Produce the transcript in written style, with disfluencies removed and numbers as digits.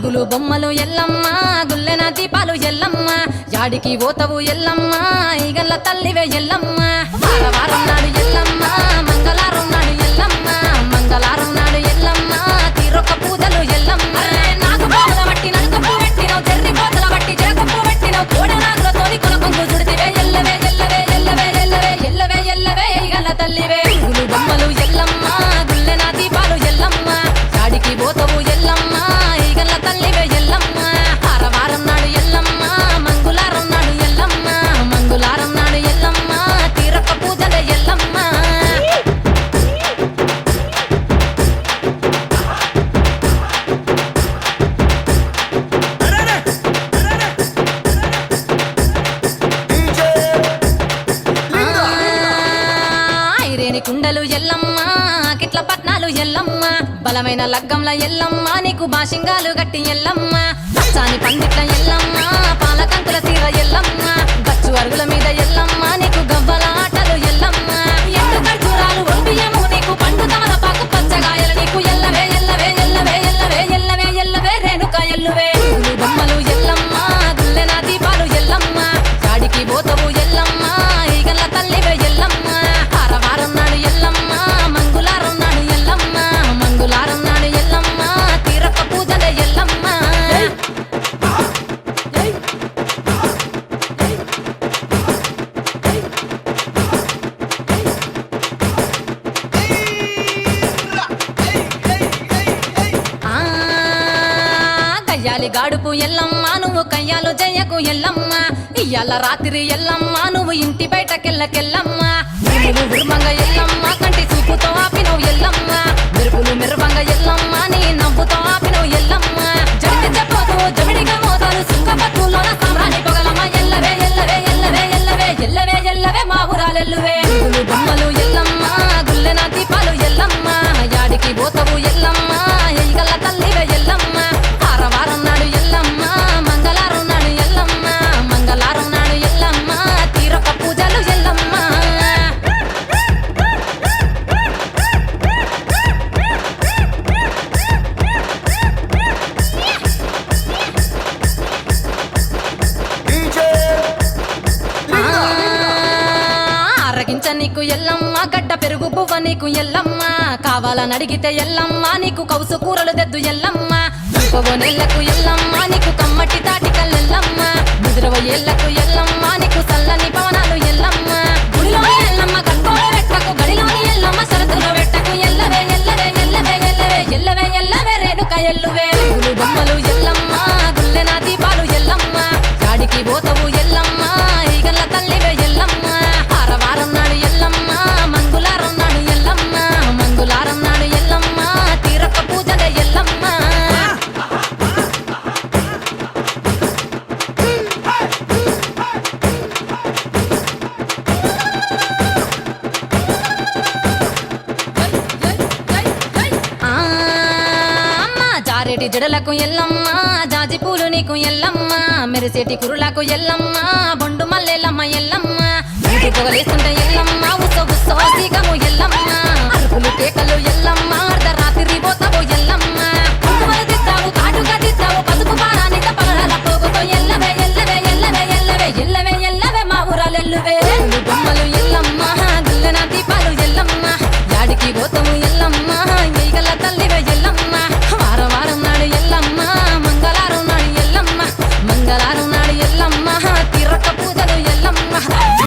గుగులు బొమ్మలు ఎల్లమ్మ గుల్లెన దీపాలు ఎల్లమ్మ యాడికి పోతవు ఎల్లమ్మ ఈగల్ల తల్లివే ఎల్లమ్మ వారం నాడు ఎల్లమ్మ మంగళారం నాడు ఎల్లమ్మ మంగళారం నాడు ఎల్లమ్మ తీరొక్క పూజలు ఎల్లమ్మ నాకు పూల బట్టి నలుకప్పు పెట్టినవు చెర్రి పోతల బట్టి చేకప్పు పెట్టినవు కోడ నాగులతోని కొనకొంగు చుడితివే ఎల్లవే ఎల్లవే ఎల్లవే ఎల్లవే ఎల్లవే ఎల్లవే ఈగల్ల తల్లివే గుగులు బొమ్మలు ఎల్లమ్మ గుల్లెన దీపాలు ఎల్లమ్మ యాడికి పోతవు ఎల్లమ్మ ఈగల్ల తల్లివే ఎల్లమ్మ వారం నాడు ఎల్లమ్మ మంగళారం నాడు ఎల్లమ్మ మంగళారం నాడు ఎల్లమ్మ తీరొక్క పూజలే ఎల్లమ్మ ఐరేని కుండలు ఎల్లమ్మ కిట్ల పట్నాలు ఎల్లమ్మ బలమైన లగ్గంల ఎల్లమ్మ నీకు బాషింగాలు గట్టి ఎల్లమ్మ అచ్చాని పందిట్ల ఎల్లమ్మ పాలకంకుల తీర ఎల్లమ్మ గచ్చు అరుగుల మీద ఎల్లమ్మ నీకు గవ్వల ఆటలు ఎల్లమ్మ ఎండు ఖర్జూరాలు ఒంబియము నీకు పండు తమలపాకు పచ్చగాయలు నీకు ఎల్లవే ఎల్లవే ఎల్లవే ఎల్లవే ఎల్లవే ఎల్లవే రేణుక ఎల్లువే గుగులు బొమ్మలు ఎల్లమ్మ గుల్లెన దీపాలు ఎల్లమ్మ యాడికి పోతవు ఎల్లమ్మ ఈగల్ల తల్లివే ఎల్లమ్మ వారం నాడు ఎల్లమ్మ మంగళారం నాడు ఎల్లమ్మ మంగళారం నాడు ఎల్లమ్మ తీరొక్క పూజలే ఎల్లమ్మ కయ్యాలి గాడుపు ఎల్లమ్మ నువ్వు కయ్యాలు జయ్యకు ఎల్లమ్మ ఇయ్యాల రాత్రి ఎల్లమ్మ నువ్వు ఇంటి బయటకెళ్ళకెల్లమ్మ మెరుపులు విరుమంగ ఎల్లమ్మ కంటి చూపుతో ఆపినవు ఎల్లమ్మ మెరుపులు మెరువంగ ఎల్లమ్మ నీ నవ్వుతో ఆపినవు ఎల్లమ్మ జడితి చెప్పదు జమిడిగా మోతాలు సుంగపట్టులోన సామ్రాణి పొగలమ్మ ఎల్లవే ఎల్లవే ఎల్లవే ఎల్లవే ఎల్లవే ఎల్లవే మా ఊరాలెల్లువే గుగులు బొమ్మలు ఎల్లమ్మ గుల్లెన దీపాలు ఎల్లమ్మ యాడికి పోతవు ఎల్లమ్మ ఈగల్ల తల్లివే ఎల్లమ్మ వారం నాడు ఎల్లమ్మ మంగళారం నాడు ఎల్లమ్మ మంగళారం నాడు ఎల్లమ్మ తీరొక్క పూజలు ఎల్లమ్మ అరగించ నీకు ఎల్లమ్మ గడ్డ పెరుగు పువ్వ నీకు ఎల్లమ్మ కావాలని అడిగితే ఎల్లమ్మ నీకు కౌసు కూరలు తెద్దు ఎల్లమ్మ నెల్లకు ఎల్లమ్మ నీకు కమ్మటి తాటికల్ ఎల్లమ్మ ముదిరవ ఏళ్లకు ఎల్లమ్మ నీకు చల్లని పవనాలు ఎల్లమ్మ గుడిలోని ఎల్లమ్మ గంగోలు వెట్టకు గడిలోని ఎల్లమ్మ శరతులు వెట్టకు ఎల్లవే ఎల్లవే ఎల్లవే ఎల్లవే ఎల్లవే ఎల్లవే రేణుక ఎల్లువే గుగులు బొమ్మలు ఎల్లమ్మ గుల్లెన దీపాలు ఎల్లమ్మ యాడికి పోతవు ఎల్లమ్మ ఈగల్ల తల్లివే ఎల్లమ్మ వారం నాడు ఎల్లమ్మ మంగళారం నాడు ఎల్లమ్మ మంగళారం నాడు ఎల్లమ్మ తీరొక్క పూజలే ఎల్లమ్మ జారేటి జడలకు ఎల్లమ్మ జాజి పూలు నీకు ఎల్లమ్మ మెరిసేటి కురులకు ఎల్లమ్మ బొండు మల్లెల్లమ్మ ఎల్లమ్మ పొగలేస్తుంటే ఎల్లమ్మ ఉసో ఉసో సీగము ఎల్లమ్మ అరుపులు కేకలు ఎల్లమ్మ